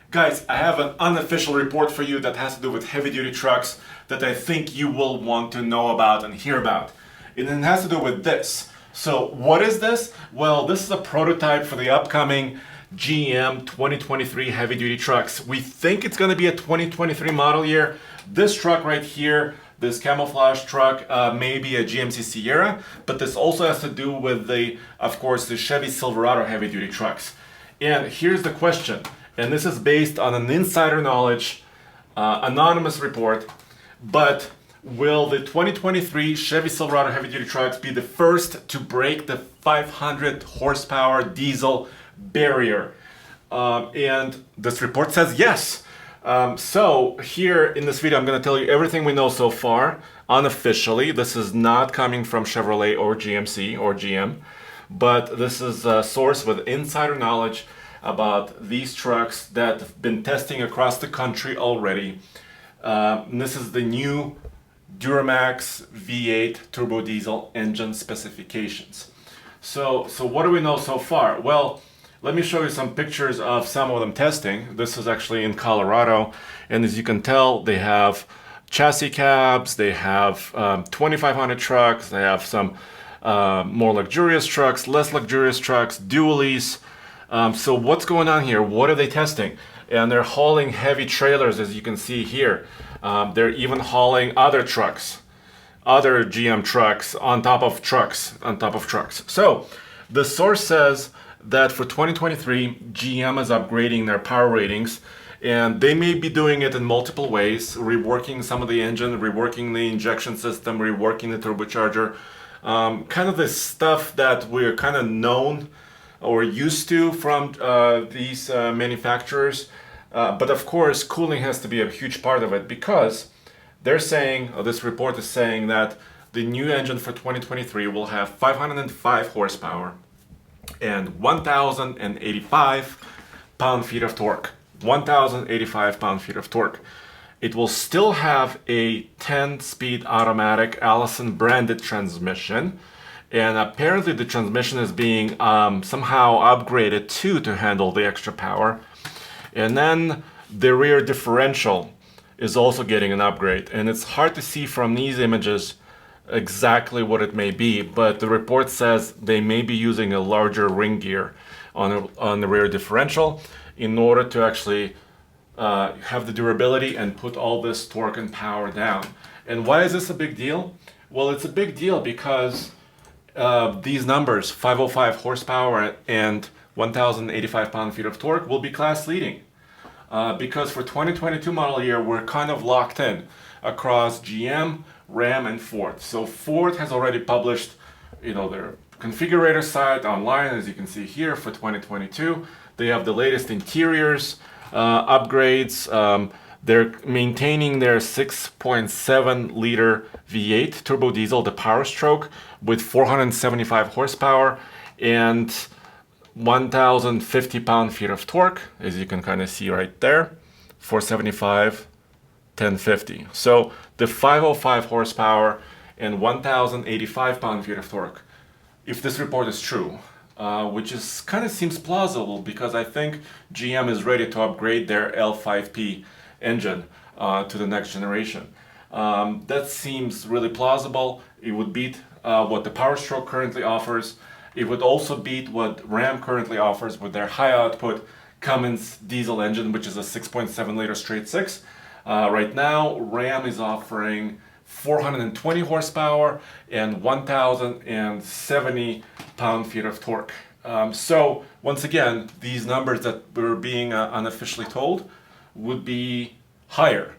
Guys, I have an unofficial report for you that has to do with heavy-duty trucks that I think you will want to know about and hear about. And it has to do with this. So what is this? Well, this is a prototype for the upcoming GM 2023 heavy-duty trucks. We think it's going to be a 2023 model year. This truck right here, this camouflage truck, may be a GMC Sierra, but this also has to do with of course, the Chevy Silverado heavy-duty trucks. And here's the question, and this is based on an insider knowledge, anonymous report, but will the 2023 Chevy Silverado heavy-duty trucks be the first to break the 500 horsepower diesel barrier? And this report says yes. So here in this video, I'm going to tell you everything we know so far, unofficially. This is not coming from Chevrolet or GMC or GM, but this is a source with insider knowledge about these trucks that have been testing across the country already. This is the new Duramax V8 turbo diesel engine specifications. So what do we know so far? Well, let me show you some pictures of some of them testing. This is actually in Colorado, and as you can tell, they have chassis cabs, they have 2500 trucks, they have some more luxurious trucks, less luxurious trucks, dualies. So what's going on here? What are they testing? And they're hauling heavy trailers, as you can see here. They're even hauling other trucks, other GM trucks on top of trucks, So the source says that for 2023, GM is upgrading their power ratings, and they may be doing it in multiple ways, reworking some of the engine, reworking the injection system, reworking the turbocharger, kind of the stuff that we're kind of known or used to from these manufacturers. But of course, cooling has to be a huge part of it, because they're saying, or this report is saying, that the new engine for 2023 will have 505 horsepower and 1,085 pound-feet of torque. 1,085 pound-feet of torque. It will still have a 10-speed automatic Allison branded transmission, and apparently the transmission is being somehow upgraded to handle the extra power. And then the rear differential is also getting an upgrade, and it's hard to see from these images exactly what it may be, but the report says they may be using a larger ring gear on the rear differential in order to actually have the durability and put all this torque and power down. And why is this a big deal? Well, it's a big deal because these numbers, 505 horsepower and 1,085 pound-feet of torque, will be class leading. Because for 2022 model year, we're kind of locked in across GM, Ram, and Ford. So Ford has already published, their configurator site online, as you can see here, for 2022. They have the latest interiors, upgrades. They're maintaining their 6.7 liter V8 turbo diesel, the Power Stroke, with 475 horsepower and 1,050 pound-feet of torque, as you can kind of see right there. 475, 1050. So the 505 horsepower and 1,085 pound-feet of torque, if this report is true, which is kind of seems plausible, because I think GM is ready to upgrade their L5P engine to the next generation. That seems really plausible. It would beat what the Power Stroke currently offers. It would also beat what Ram currently offers with their high output Cummins diesel engine, which is a 6.7 liter straight six. Right now, Ram is offering 420 horsepower and 1,070 pound-feet of torque. So once again, these numbers that we're being unofficially told would be higher.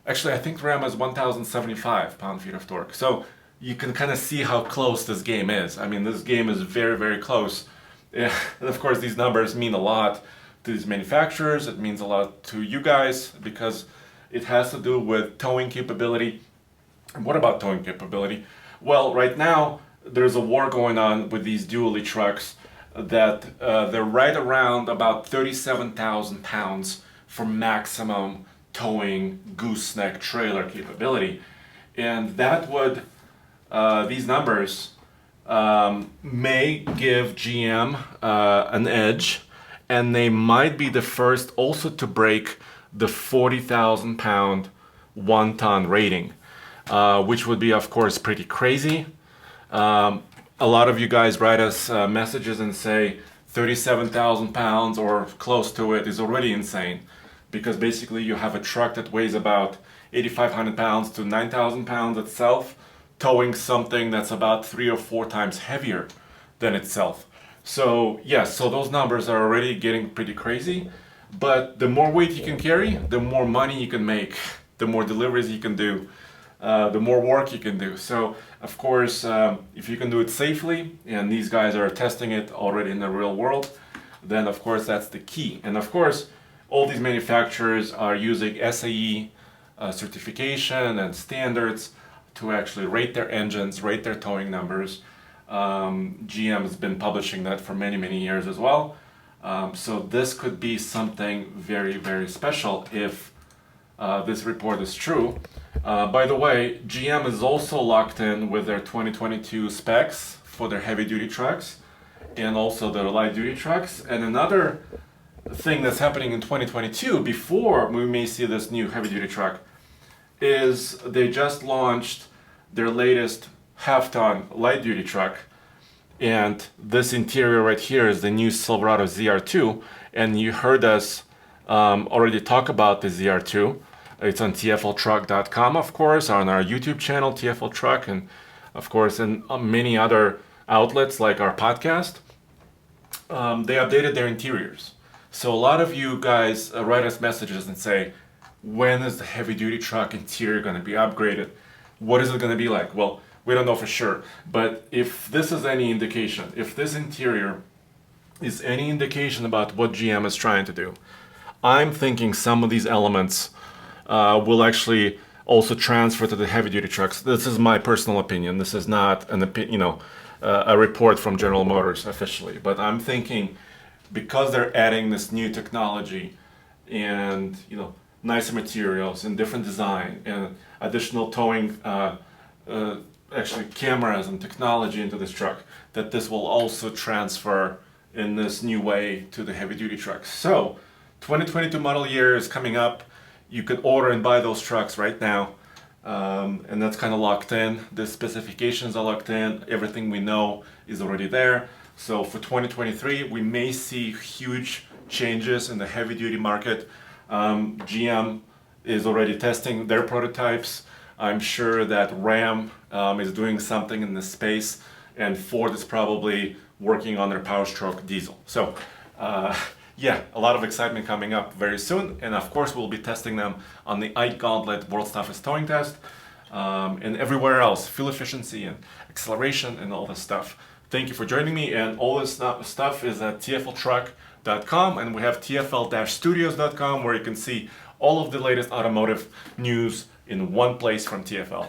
Actually, I think Ram has 1,075 pound-feet of torque. So you can kind of see how close this game is. I mean, this game is very, very close. And of course, these numbers mean a lot to these manufacturers. It means a lot to you guys, because it has to do with towing capability. And what about towing capability? Well, right now, there's a war going on with these dually trucks that they're right around about 37,000 pounds for maximum towing gooseneck trailer capability. And that would, these numbers may give GM an edge and they might be the first also to break the 40,000 pound 1 ton rating, which would be, of course, pretty crazy. A lot of you guys write us messages and say 37,000 pounds or close to it is already insane, because basically you have a truck that weighs about 8,500 pounds to 9,000 pounds itself, towing something that's about 3 or 4 times heavier than itself. So yes, so those numbers are already getting pretty crazy, but the more weight you can carry, the more money you can make, the more deliveries you can do, the more work you can do. So of course, if you can do it safely, and these guys are testing it already in the real world, then of course that's the key. And of course, all these manufacturers are using SAE certification and standards to actually rate their engines, rate their towing numbers. GM has been publishing that for many, many years as well. So this could be something very, very special if this report is true. By the way, GM is also locked in with their 2022 specs for their heavy-duty trucks and also their light-duty trucks. And another thing that's happening in 2022, before we may see this new heavy-duty truck, is they just launched their latest half-ton light-duty truck. And this interior right here is the new Silverado ZR2. And you heard us already talk about the ZR2. It's on tfltruck.com, of course, on our YouTube channel, TFL Truck, and of course in many other outlets like our podcast. They updated their interiors. So a lot of you guys write us messages and say, when is the heavy-duty truck interior going to be upgraded? What is it going to be like? Well, we don't know for sure, but if this is any indication, if this interior is any indication about what GM is trying to do, I'm thinking some of these elements will actually also transfer to the heavy-duty trucks. This is my personal opinion. This is not a report from General Motors officially, but I'm thinking because they're adding this new technology and nicer materials and different design and additional towing actually cameras and technology into this truck, that this will also transfer in this new way to the heavy-duty trucks. So 2022 model year is coming up. You could order and buy those trucks right now, and that's kind of locked in. The specifications are locked in. Everything we know is already there. So for 2023, we may see huge changes in the heavy-duty market. GM is already testing their prototypes. I'm sure that Ram is doing something in this space, and Ford is probably working on their Power Stroke diesel. So yeah, a lot of excitement coming up very soon, and of course we'll be testing them on the OUTGUN World's Toughest Towing Test, and everywhere else, fuel efficiency and acceleration and all this stuff. Thank you for joining me, and all this stuff is at tfltruck.com, and we have tfl-studios.com where you can see all of the latest automotive news in one place from TFL.